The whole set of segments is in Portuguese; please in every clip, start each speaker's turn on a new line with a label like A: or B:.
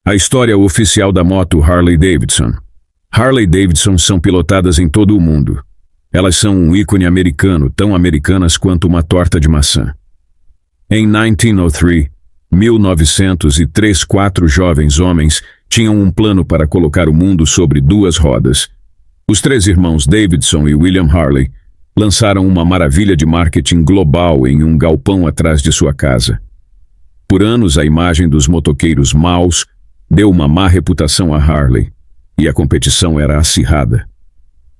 A: A história oficial da moto Harley-Davidson. Harley-Davidson são pilotadas em todo o mundo. Elas são um ícone americano, tão americanas quanto uma torta de maçã. Em 1903, 4 jovens homens tinham um plano para colocar o mundo sobre 2 rodas. Os 3 irmãos Davidson e William Harley lançaram uma maravilha de marketing global em um galpão atrás de sua casa. Por anos, a imagem dos motoqueiros maus deu uma má reputação a Harley, e a competição era acirrada.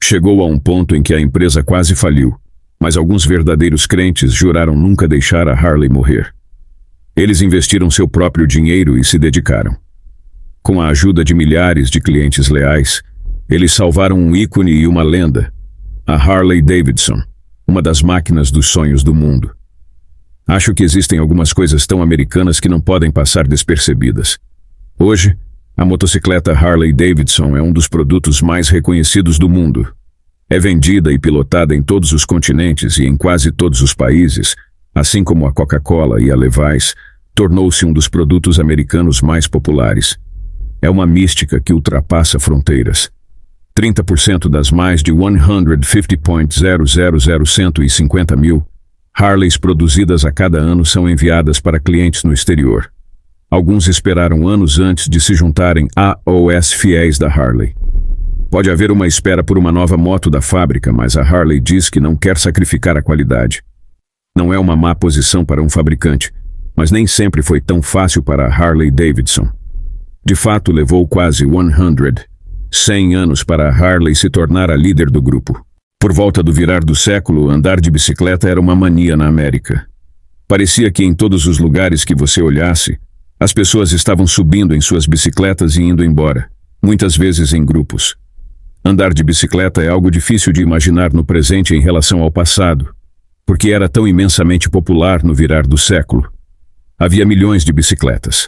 A: Chegou a um ponto em que a empresa quase faliu, mas alguns verdadeiros crentes juraram nunca deixar a Harley morrer. Eles investiram seu próprio dinheiro e se dedicaram. Com a ajuda de milhares de clientes leais, eles salvaram um ícone e uma lenda, a Harley-Davidson, uma das máquinas dos sonhos do mundo. Acho que existem algumas coisas tão americanas que não podem passar despercebidas. Hoje, a motocicleta Harley-Davidson é um dos produtos mais reconhecidos do mundo. É vendida e pilotada em todos os continentes e em quase todos os países, assim como a Coca-Cola e a Levi's, tornou-se um dos produtos americanos mais populares. É uma mística que ultrapassa fronteiras. 30% das mais de 150 mil Harleys produzidas a cada ano são enviadas para clientes no exterior. Alguns esperaram anos antes de se juntarem aos fiéis da Harley. Pode haver uma espera por uma nova moto da fábrica, mas a Harley diz que não quer sacrificar a qualidade. Não é uma má posição para um fabricante, mas nem sempre foi tão fácil para a Harley-Davidson. De fato, levou quase 100 anos para a Harley se tornar a líder do grupo. Por volta do virar do século, andar de bicicleta era uma mania na América. Parecia que em todos os lugares que você olhasse, as pessoas estavam subindo em suas bicicletas e indo embora, muitas vezes em grupos. Andar de bicicleta é algo difícil de imaginar no presente em relação ao passado, porque era tão imensamente popular no virar do século. Havia milhões de bicicletas.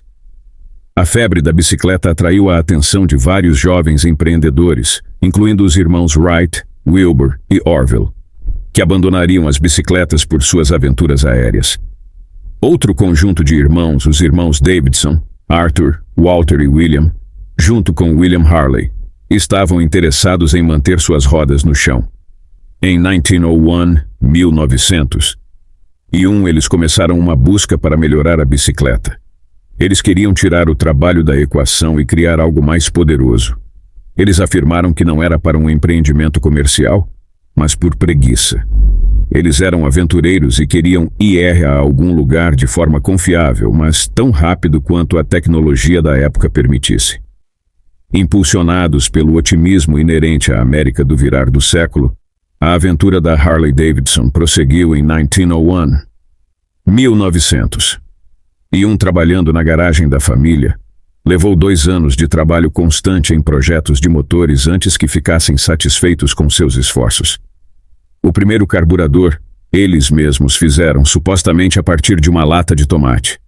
A: A febre da bicicleta atraiu a atenção de vários jovens empreendedores, incluindo os irmãos Wright, Wilbur e Orville, que abandonariam as bicicletas por suas aventuras aéreas. Outro conjunto de irmãos, os irmãos Davidson, Arthur, Walter e William, junto com William Harley, estavam interessados em manter suas rodas no chão. Em 1901, eles começaram uma busca para melhorar a bicicleta. Eles queriam tirar o trabalho da equação e criar algo mais poderoso. Eles afirmaram que não era para um empreendimento comercial, mas por preguiça. Eles eram aventureiros e queriam ir a algum lugar de forma confiável, mas tão rápido quanto a tecnologia da época permitisse. Impulsionados pelo otimismo inerente à América do virar do século, a aventura da Harley-Davidson prosseguiu em 1901, trabalhando na garagem da família, levou 2 anos de trabalho constante em projetos de motores antes que ficassem satisfeitos com seus esforços. O primeiro carburador, eles mesmos fizeram supostamente a partir de uma lata de tomate.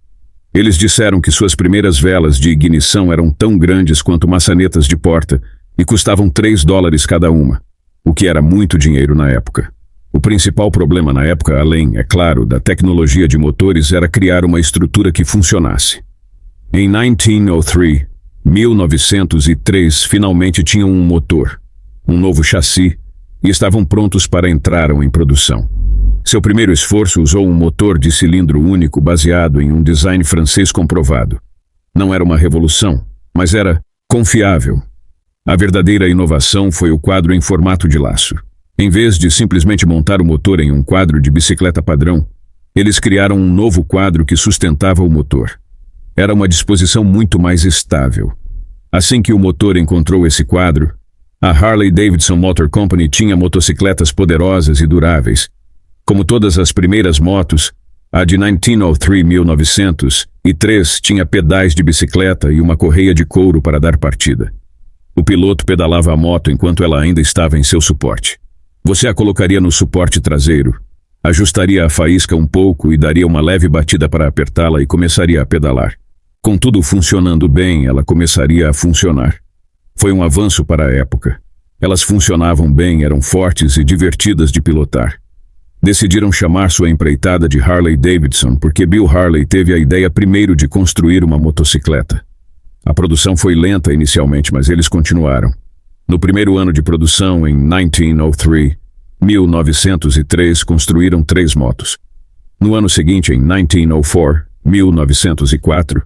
A: Eles disseram que suas primeiras velas de ignição eram tão grandes quanto maçanetas de porta e custavam $3 cada uma, o que era muito dinheiro na época. O principal problema na época, além, é claro, da tecnologia de motores, era criar uma estrutura que funcionasse. Em 1903, finalmente tinham um motor, um novo chassi, e estavam prontos para entrar em produção. Seu primeiro esforço usou um motor de cilindro único baseado em um design francês comprovado. Não era uma revolução, mas era confiável. A verdadeira inovação foi o quadro em formato de laço. Em vez de simplesmente montar o motor em um quadro de bicicleta padrão, eles criaram um novo quadro que sustentava o motor. Era uma disposição muito mais estável. Assim que o motor encontrou esse quadro, a Harley-Davidson Motor Company tinha motocicletas poderosas e duráveis. Como todas as primeiras motos, a de 1903 tinha pedais de bicicleta e uma correia de couro para dar partida. O piloto pedalava a moto enquanto ela ainda estava em seu suporte. Você a colocaria no suporte traseiro, ajustaria a faísca um pouco e daria uma leve batida para apertá-la e começaria a pedalar. Com tudo funcionando bem, ela começaria a funcionar. Foi um avanço para a época. Elas funcionavam bem, eram fortes e divertidas de pilotar. Decidiram chamar sua empreitada de Harley-Davidson porque Bill Harley teve a ideia primeiro de construir uma motocicleta. A produção foi lenta inicialmente, mas eles continuaram. No primeiro ano de produção, em 1903, construíram 3 motos. No ano seguinte, em 1904,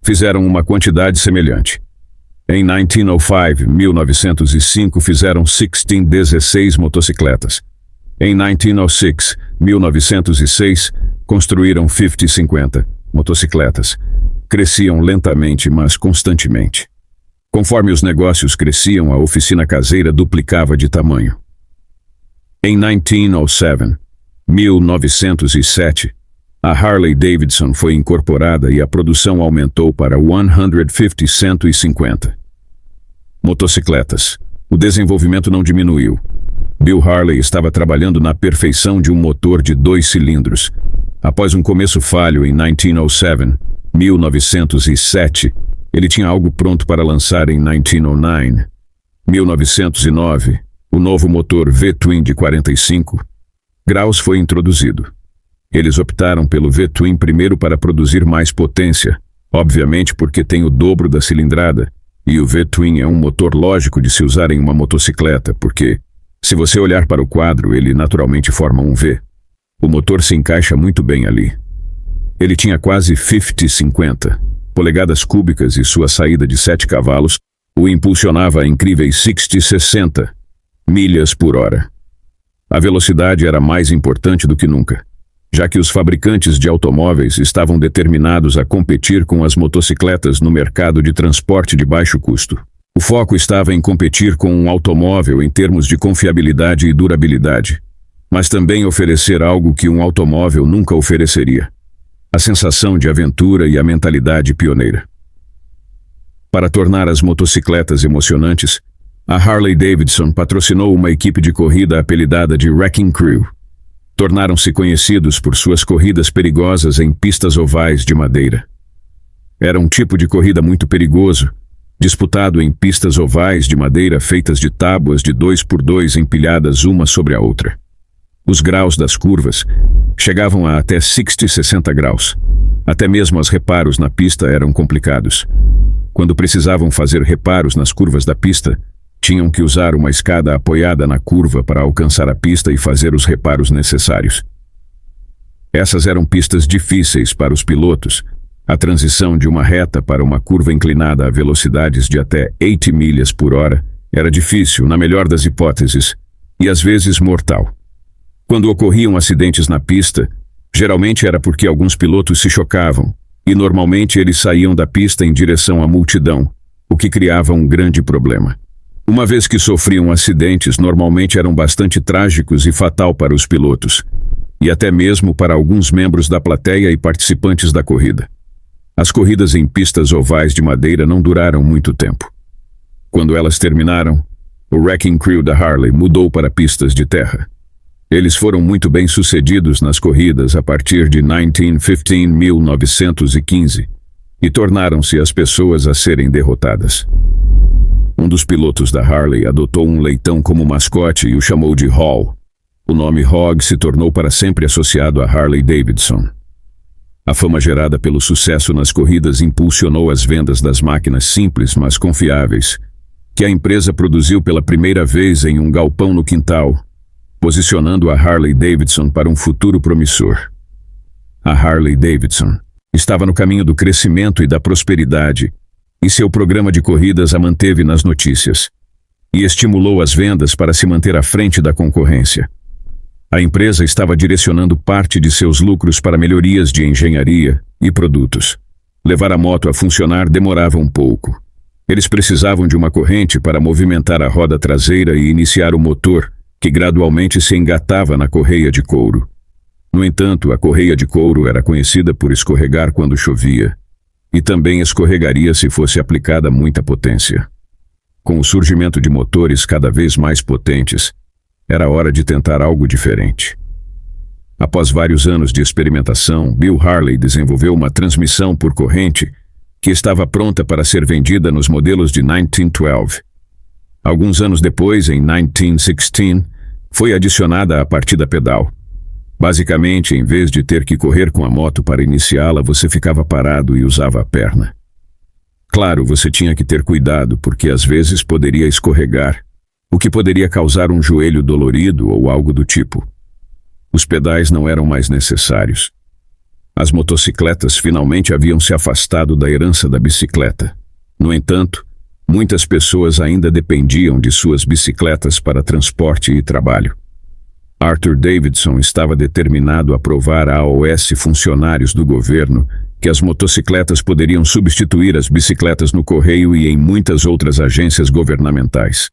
A: fizeram uma quantidade semelhante. Em 1905, fizeram 16 motocicletas. Em 1906, construíram 50 motocicletas. Cresciam lentamente, mas constantemente. Conforme os negócios cresciam, a oficina caseira duplicava de tamanho. Em 1907, a Harley-Davidson foi incorporada e a produção aumentou para 150 motocicletas. O desenvolvimento não diminuiu. Bill Harley estava trabalhando na perfeição de um motor de 2 cilindros. Após um começo falho em 1907, ele tinha algo pronto para lançar em 1909, o novo motor V-Twin de 45 graus foi introduzido. Eles optaram pelo V-Twin primeiro para produzir mais potência, obviamente porque tem o dobro da cilindrada, e o V-Twin é um motor lógico de se usar em uma motocicleta, porque, se você olhar para o quadro, ele naturalmente forma um V. O motor se encaixa muito bem ali. Ele tinha quase 50 polegadas cúbicas e sua saída de 7 cavalos o impulsionava a incríveis 60 milhas por hora. A velocidade era mais importante do que nunca, já que os fabricantes de automóveis estavam determinados a competir com as motocicletas no mercado de transporte de baixo custo. O foco estava em competir com um automóvel em termos de confiabilidade e durabilidade, mas também oferecer algo que um automóvel nunca ofereceria: a sensação de aventura e a mentalidade pioneira. Para tornar as motocicletas emocionantes, a Harley-Davidson patrocinou uma equipe de corrida apelidada de Wrecking Crew. Tornaram-se conhecidos por suas corridas perigosas em pistas ovais de madeira. Era um tipo de corrida muito perigoso, disputado em pistas ovais de madeira feitas de tábuas de 2x2 empilhadas uma sobre a outra. Os graus das curvas chegavam a até 60 graus. Até mesmo os reparos na pista eram complicados. Quando precisavam fazer reparos nas curvas da pista, tinham que usar uma escada apoiada na curva para alcançar a pista e fazer os reparos necessários. Essas eram pistas difíceis para os pilotos. A transição de uma reta para uma curva inclinada a velocidades de até 80 milhas por hora era difícil, na melhor das hipóteses, e às vezes mortal. Quando ocorriam acidentes na pista, geralmente era porque alguns pilotos se chocavam, e normalmente eles saíam da pista em direção à multidão, o que criava um grande problema. Uma vez que sofriam acidentes, normalmente eram bastante trágicos e fatal para os pilotos, e até mesmo para alguns membros da plateia e participantes da corrida. As corridas em pistas ovais de madeira não duraram muito tempo. Quando elas terminaram, o Wrecking Crew da Harley mudou para pistas de terra. Eles foram muito bem sucedidos nas corridas a partir de 1915 e tornaram-se as pessoas a serem derrotadas. Um dos pilotos da Harley adotou um leitão como mascote e o chamou de Hall. O nome Hog se tornou para sempre associado a Harley-Davidson. A fama gerada pelo sucesso nas corridas impulsionou as vendas das máquinas simples, mas confiáveis, que a empresa produziu pela primeira vez em um galpão no quintal, posicionando a Harley-Davidson para um futuro promissor. A Harley-Davidson estava no caminho do crescimento e da prosperidade, e seu programa de corridas a manteve nas notícias, e estimulou as vendas para se manter à frente da concorrência. A empresa estava direcionando parte de seus lucros para melhorias de engenharia e produtos. Levar a moto a funcionar demorava um pouco. Eles precisavam de uma corrente para movimentar a roda traseira e iniciar o motor, que gradualmente se engatava na correia de couro. No entanto, a correia de couro era conhecida por escorregar quando chovia, e também escorregaria se fosse aplicada muita potência. Com o surgimento de motores cada vez mais potentes, era hora de tentar algo diferente. Após vários anos de experimentação, Bill Harley desenvolveu uma transmissão por corrente que estava pronta para ser vendida nos modelos de 1912. Alguns anos depois, em 1916, foi adicionada a partida pedal. Basicamente, em vez de ter que correr com a moto para iniciá-la, você ficava parado e usava a perna. Claro, você tinha que ter cuidado, porque às vezes poderia escorregar, o que poderia causar um joelho dolorido ou algo do tipo. Os pedais não eram mais necessários. As motocicletas finalmente haviam se afastado da herança da bicicleta. No entanto, muitas pessoas ainda dependiam de suas bicicletas para transporte e trabalho. Arthur Davidson estava determinado a provar a AOS funcionários do governo que as motocicletas poderiam substituir as bicicletas no correio e em muitas outras agências governamentais.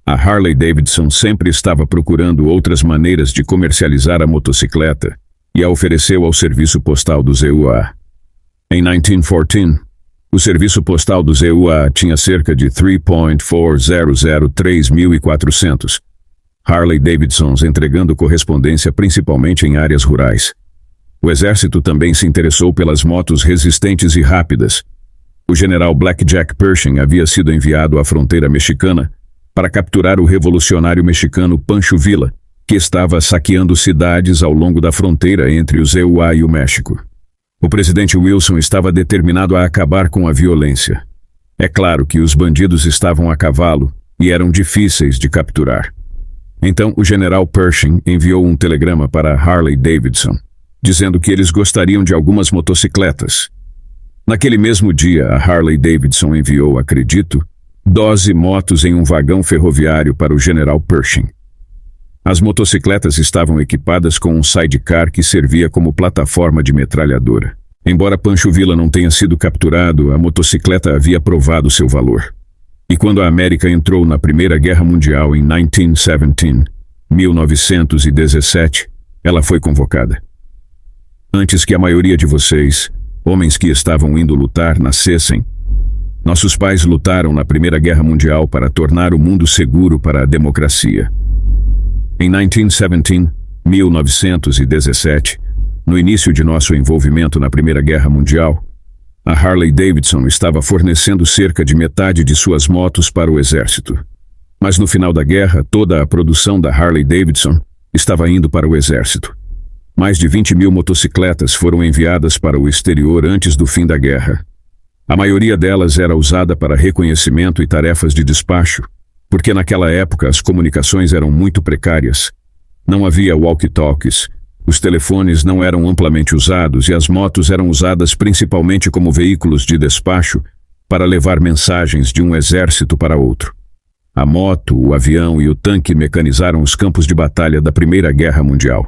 A: A Harley Davidson sempre estava procurando outras maneiras de comercializar a motocicleta e a ofereceu ao Serviço Postal dos EUA. Em 1914, o Serviço Postal dos EUA tinha cerca de 3.400 Harley Davidsons entregando correspondência principalmente em áreas rurais. O exército também se interessou pelas motos resistentes e rápidas. O general Blackjack Pershing havia sido enviado à fronteira mexicana para capturar o revolucionário mexicano Pancho Villa, que estava saqueando cidades ao longo da fronteira entre os EUA e o México. O presidente Wilson estava determinado a acabar com a violência. É claro que os bandidos estavam a cavalo e eram difíceis de capturar. Então o general Pershing enviou um telegrama para Harley Davidson, dizendo que eles gostariam de algumas motocicletas. Naquele mesmo dia, a Harley Davidson enviou, acredito, 12 motos em um vagão ferroviário para o general Pershing. As motocicletas estavam equipadas com um sidecar que servia como plataforma de metralhadora. Embora Pancho Villa não tenha sido capturado, a motocicleta havia provado seu valor. E quando a América entrou na Primeira Guerra Mundial em 1917, ela foi convocada. Antes que a maioria de vocês, homens que estavam indo lutar, nascessem, nossos pais lutaram na Primeira Guerra Mundial para tornar o mundo seguro para a democracia. Em 1917, no início de nosso envolvimento na Primeira Guerra Mundial, a Harley Davidson estava fornecendo cerca de metade de suas motos para o exército. Mas no final da guerra, toda a produção da Harley Davidson estava indo para o exército. Mais de 20.000 motocicletas foram enviadas para o exterior antes do fim da guerra. A maioria delas era usada para reconhecimento e tarefas de despacho, porque naquela época as comunicações eram muito precárias. Não havia walkie-talkies, os telefones não eram amplamente usados e as motos eram usadas principalmente como veículos de despacho para levar mensagens de um exército para outro. A moto, o avião e o tanque mecanizaram os campos de batalha da Primeira Guerra Mundial.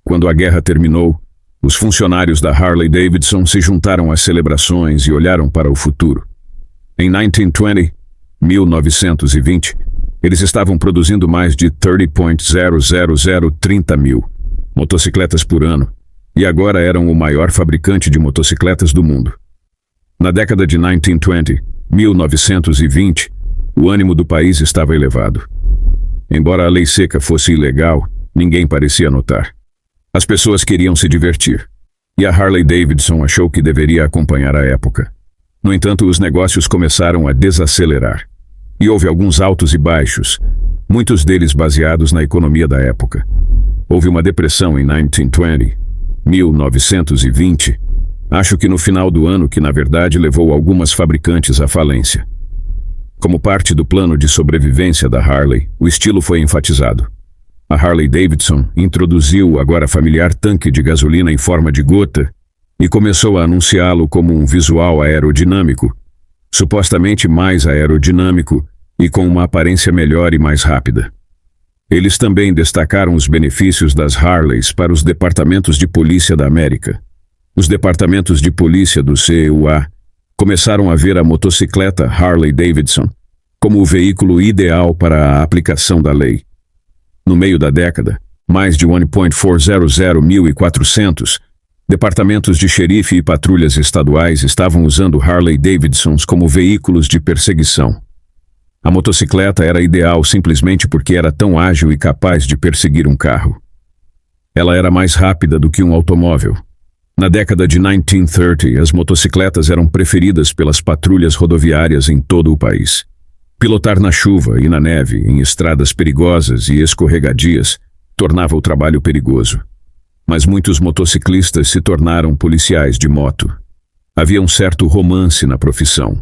A: Quando a guerra terminou, os funcionários da Harley Davidson se juntaram às celebrações e olharam para o futuro. Em 1920, eles estavam produzindo mais de 30.000 motocicletas por ano, e agora eram o maior fabricante de motocicletas do mundo. Na década de 1920, o ânimo do país estava elevado. Embora a lei seca fosse ilegal, ninguém parecia notar. As pessoas queriam se divertir, e a Harley Davidson achou que deveria acompanhar a época. No entanto, os negócios começaram a desacelerar, e houve alguns altos e baixos, muitos deles baseados na economia da época. Houve uma depressão em 1920, acho que no final do ano, que na verdade levou algumas fabricantes à falência. Como parte do plano de sobrevivência da Harley, o estilo foi enfatizado. A Harley Davidson introduziu o agora familiar tanque de gasolina em forma de gota e começou a anunciá-lo como um visual aerodinâmico, supostamente mais aerodinâmico e com uma aparência melhor e mais rápida. Eles também destacaram os benefícios das Harleys para os departamentos de polícia da América. Os departamentos de polícia do CEUA começaram a ver a motocicleta Harley Davidson como o veículo ideal para a aplicação da lei. No meio da década, mais de 1.400 departamentos de xerife e patrulhas estaduais estavam usando Harley Davidsons como veículos de perseguição. A motocicleta era ideal simplesmente porque era tão ágil e capaz de perseguir um carro. Ela era mais rápida do que um automóvel. Na década de 1930, as motocicletas eram preferidas pelas patrulhas rodoviárias em todo o país. Pilotar na chuva e na neve, em estradas perigosas e escorregadias, tornava o trabalho perigoso. Mas muitos motociclistas se tornaram policiais de moto. Havia um certo romance na profissão.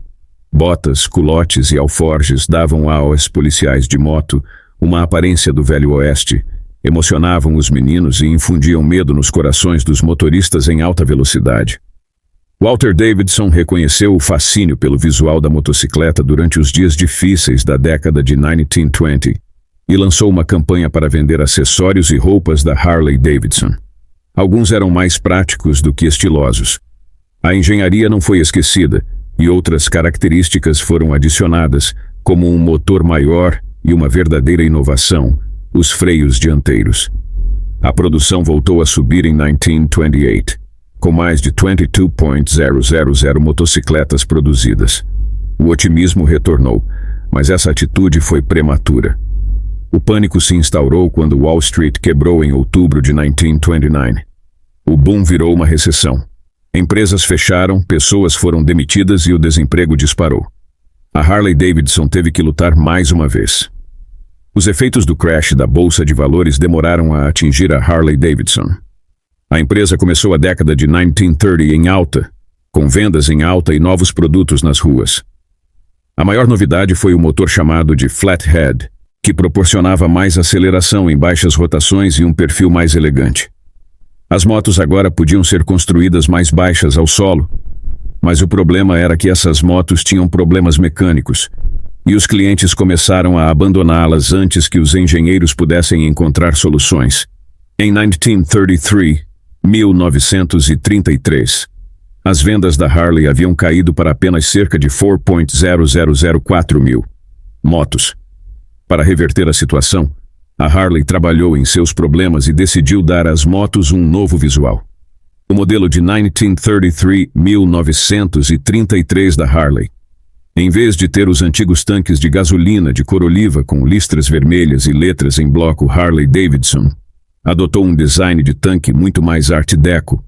A: Botas, culotes e alforjes davam aos policiais de moto uma aparência do Velho Oeste, emocionavam os meninos e infundiam medo nos corações dos motoristas em alta velocidade. Walter Davidson reconheceu o fascínio pelo visual da motocicleta durante os dias difíceis da década de 1920 e lançou uma campanha para vender acessórios e roupas da Harley Davidson. Alguns eram mais práticos do que estilosos. A engenharia não foi esquecida e outras características foram adicionadas, como um motor maior e uma verdadeira inovação, os freios dianteiros. A produção voltou a subir em 1928, com mais de 22.000 motocicletas produzidas. O otimismo retornou, mas essa atitude foi prematura. O pânico se instaurou quando Wall Street quebrou em outubro de 1929. O boom virou uma recessão. Empresas fecharam, pessoas foram demitidas e o desemprego disparou. A Harley Davidson teve que lutar mais uma vez. Os efeitos do crash da bolsa de valores demoraram a atingir a Harley Davidson. A empresa começou a década de 1930 em alta, com vendas em alta e novos produtos nas ruas. A maior novidade foi o motor chamado de Flathead, que proporcionava mais aceleração em baixas rotações e um perfil mais elegante. As motos agora podiam ser construídas mais baixas ao solo, mas o problema era que essas motos tinham problemas mecânicos, e os clientes começaram a abandoná-las antes que os engenheiros pudessem encontrar soluções. Em 1933, as vendas da Harley haviam caído para apenas cerca de 4.0004 mil motos. Para reverter a situação, a Harley trabalhou em seus problemas e decidiu dar às motos um novo visual. O modelo de 1933 da Harley, em vez de ter os antigos tanques de gasolina de cor oliva com listras vermelhas e letras em bloco Harley Davidson, adotou um design de tanque muito mais art deco,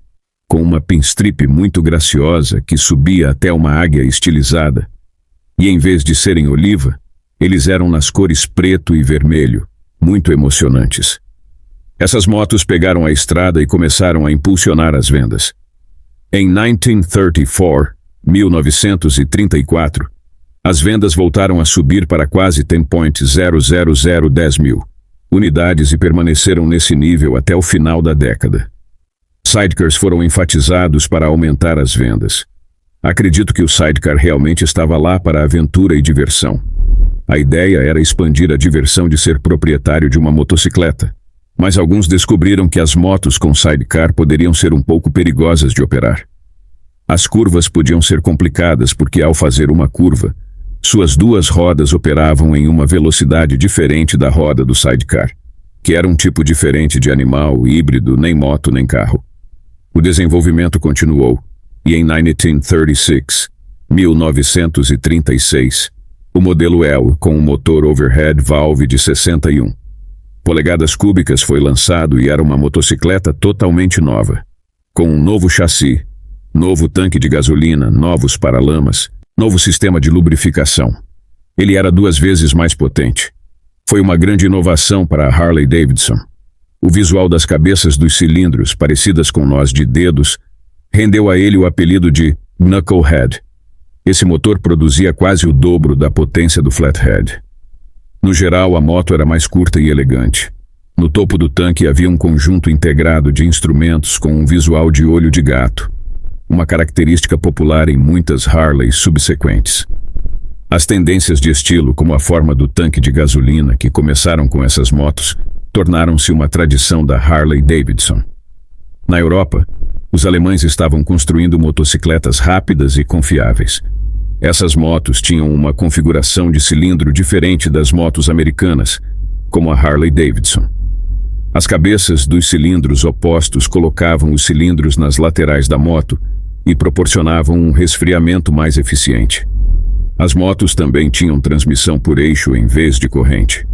A: com uma pinstrip muito graciosa que subia até uma águia estilizada. E em vez de serem oliva, eles eram nas cores preto e vermelho, muito emocionantes. Essas motos pegaram a estrada e começaram a impulsionar as vendas. Em 1934, as vendas voltaram a subir para quase 10.000 mil unidades e permaneceram nesse nível até o final da década. Sidecars foram enfatizados para aumentar as vendas. Acredito que o sidecar realmente estava lá para aventura e diversão. A ideia era expandir a diversão de ser proprietário de uma motocicleta, mas alguns descobriram que as motos com sidecar poderiam ser um pouco perigosas de operar. As curvas podiam ser complicadas porque, ao fazer uma curva, suas duas rodas operavam em uma velocidade diferente da roda do sidecar, que era um tipo diferente de animal, híbrido, nem moto nem carro. O desenvolvimento continuou, e em 1936, o modelo L, com um motor overhead valve de 61 polegadas cúbicas foi lançado e era uma motocicleta totalmente nova, com um novo chassi, novo tanque de gasolina, novos paralamas, novo sistema de lubrificação. Ele era 2 vezes mais potente. Foi uma grande inovação para a Harley Davidson. O visual das cabeças dos cilindros, parecidas com nós de dedos, rendeu a ele o apelido de Knucklehead. Esse motor produzia quase o dobro da potência do Flathead. No geral, a moto era mais curta e elegante. No topo do tanque havia um conjunto integrado de instrumentos com um visual de olho de gato, uma característica popular em muitas Harleys subsequentes. As tendências de estilo, como a forma do tanque de gasolina que começaram com essas motos, tornaram-se uma tradição da Harley Davidson. Na Europa, os alemães estavam construindo motocicletas rápidas e confiáveis. Essas motos tinham uma configuração de cilindro diferente das motos americanas, como a Harley Davidson. As cabeças dos cilindros opostos colocavam os cilindros nas laterais da moto e proporcionavam um resfriamento mais eficiente. As motos também tinham transmissão por eixo em vez de corrente.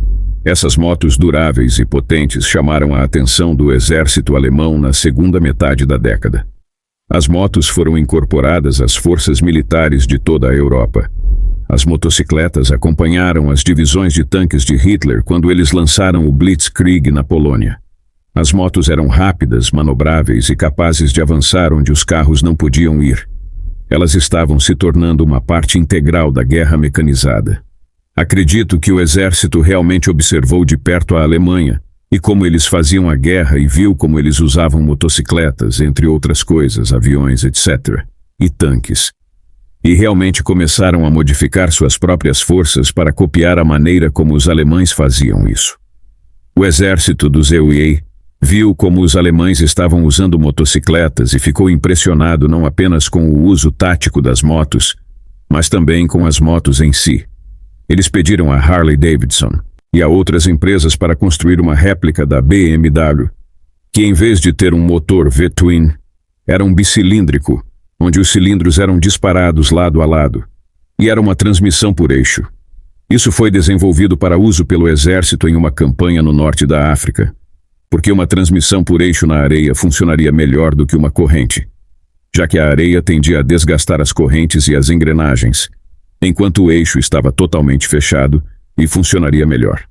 A: Essas motos duráveis e potentes chamaram a atenção do exército alemão na segunda metade da década. As motos foram incorporadas às forças militares de toda a Europa. As motocicletas acompanharam as divisões de tanques de Hitler quando eles lançaram o Blitzkrieg na Polônia. As motos eram rápidas, manobráveis e capazes de avançar onde os carros não podiam ir. Elas estavam se tornando uma parte integral da guerra mecanizada. Acredito que o exército realmente observou de perto a Alemanha e como eles faziam a guerra e viu como eles usavam motocicletas, entre outras coisas, aviões, etc., e tanques. E realmente começaram a modificar suas próprias forças para copiar a maneira como os alemães faziam isso. O exército dos EUA viu como os alemães estavam usando motocicletas e ficou impressionado não apenas com o uso tático das motos, mas também com as motos em si. Eles pediram a Harley Davidson e a outras empresas para construir uma réplica da BMW, que em vez de ter um motor V-twin, era um bicilíndrico, onde os cilindros eram disparados lado a lado, e era uma transmissão por eixo. Isso foi desenvolvido para uso pelo exército em uma campanha no norte da África, porque uma transmissão por eixo na areia funcionaria melhor do que uma corrente, já que a areia tendia a desgastar as correntes e as engrenagens, enquanto o eixo estava totalmente fechado e funcionaria melhor.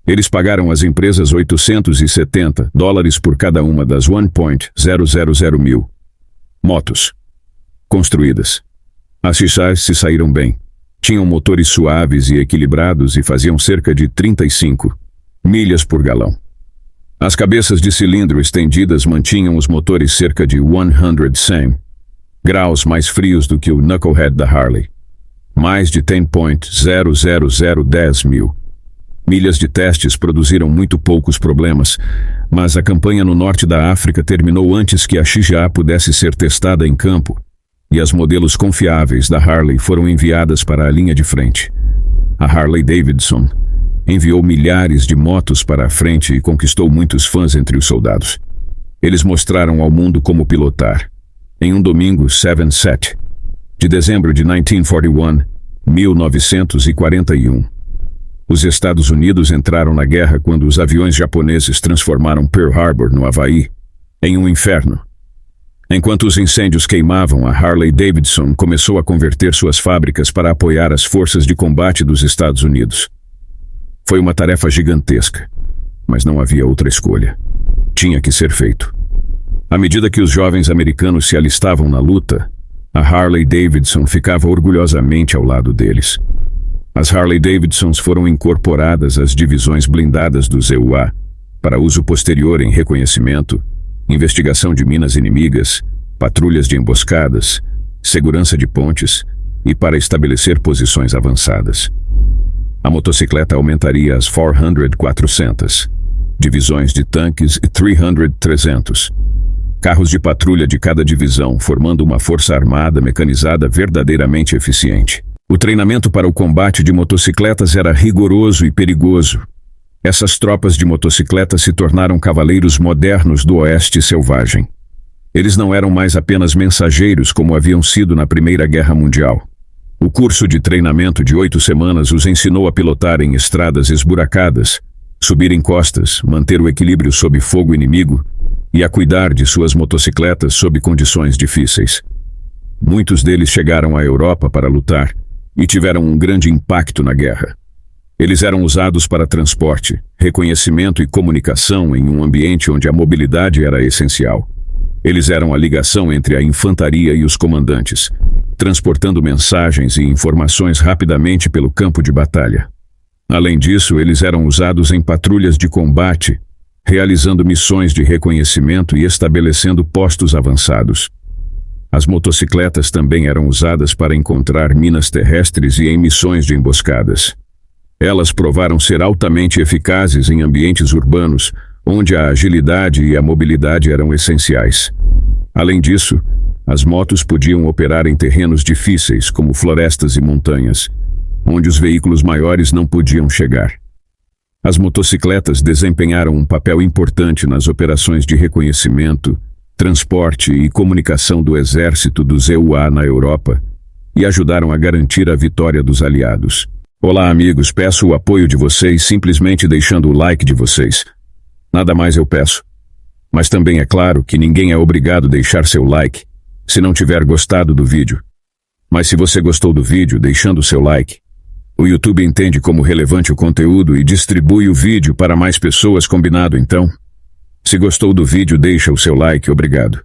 A: Eles pagaram às empresas $870 por cada uma das 1.000 mil motos construídas. As chassis se saíram bem. Tinham motores suaves e equilibrados e faziam cerca de 35 milhas por galão. As cabeças de cilindro estendidas mantinham os motores cerca de 100 graus mais frios do que o Knucklehead da Harley. Mais de 10.000 mil milhas de testes produziram muito poucos problemas, mas a campanha no norte da África terminou antes que a XJA pudesse ser testada em campo, e as modelos confiáveis da Harley foram enviadas para a linha de frente. A Harley Davidson enviou milhares de motos para a frente e conquistou muitos fãs entre os soldados. Eles mostraram ao mundo como pilotar. Em um domingo 7 de dezembro de 1941, os Estados Unidos entraram na guerra quando os aviões japoneses transformaram Pearl Harbor, no Havaí, em um inferno. Enquanto os incêndios queimavam, a Harley Davidson começou a converter suas fábricas para apoiar as forças de combate dos Estados Unidos. Foi uma tarefa gigantesca, mas não havia outra escolha. Tinha que ser feito. À medida que os jovens americanos se alistavam na luta, a Harley Davidson ficava orgulhosamente ao lado deles. As Harley Davidsons foram incorporadas às divisões blindadas dos EUA para uso posterior em reconhecimento, investigação de minas inimigas, patrulhas de emboscadas, segurança de pontes e para estabelecer posições avançadas. A motocicleta aumentaria as 400 divisões de tanques e 300 carros de patrulha de cada divisão, formando uma força armada mecanizada verdadeiramente eficiente. O treinamento para o combate de motocicletas era rigoroso e perigoso. Essas tropas de motocicletas se tornaram cavaleiros modernos do Oeste Selvagem. Eles não eram mais apenas mensageiros como haviam sido na Primeira Guerra Mundial. O curso de treinamento de 8 semanas os ensinou a pilotar em estradas esburacadas, subir encostas, manter o equilíbrio sob fogo inimigo e a cuidar de suas motocicletas sob condições difíceis. Muitos deles chegaram à Europa para lutar e tiveram um grande impacto na guerra. Eles eram usados para transporte, reconhecimento e comunicação em um ambiente onde a mobilidade era essencial. Eles eram a ligação entre a infantaria e os comandantes, transportando mensagens e informações rapidamente pelo campo de batalha. Além disso, eles eram usados em patrulhas de combate, realizando missões de reconhecimento e estabelecendo postos avançados. As motocicletas também eram usadas para encontrar minas terrestres e em missões de emboscadas. Elas provaram ser altamente eficazes em ambientes urbanos, onde a agilidade e a mobilidade eram essenciais. Além disso, as motos podiam operar em terrenos difíceis, como florestas e montanhas, onde os veículos maiores não podiam chegar. As motocicletas desempenharam um papel importante nas operações de reconhecimento, transporte e comunicação do exército dos EUA na Europa e ajudaram a garantir a vitória dos aliados. Olá amigos, peço o apoio de vocês simplesmente deixando o like de vocês. Nada mais eu peço. Mas também é claro que ninguém é obrigado a deixar seu like se não tiver gostado do vídeo. Mas se você gostou do vídeo deixando seu like, o YouTube entende como relevante o conteúdo e distribui o vídeo para mais pessoas, combinado então? Se gostou do vídeo, deixa o seu like, obrigado.